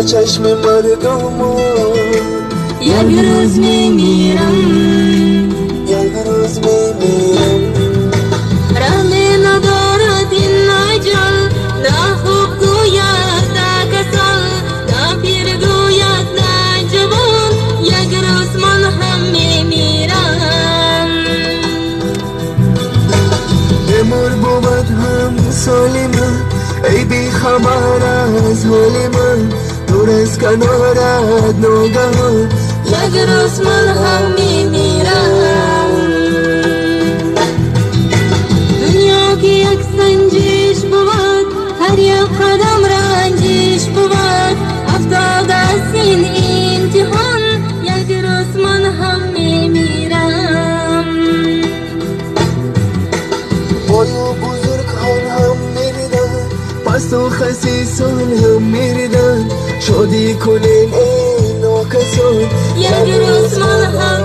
در چشم مردمون یک روز میمیرم، یک روز میمیرم. رحم ندارد این اجل، نه خوب گوید نه کسل، نه پیر گوید نه جوان، یک روز من هم میمیرم. بمر بود هم سال من، ای بی خبر از حال من، دور از کنارت ناگهان یک روز من هم میمیرم. دنیا که یک سنجش بود، هر یک قدم رنجش بود، افتاد از این امتحان، یک روز من هم میمیرم. بالا بزرگان هم میردن، پس و خسیسان هم میردن، شادی کنین ای ناکسان، یک روز من هم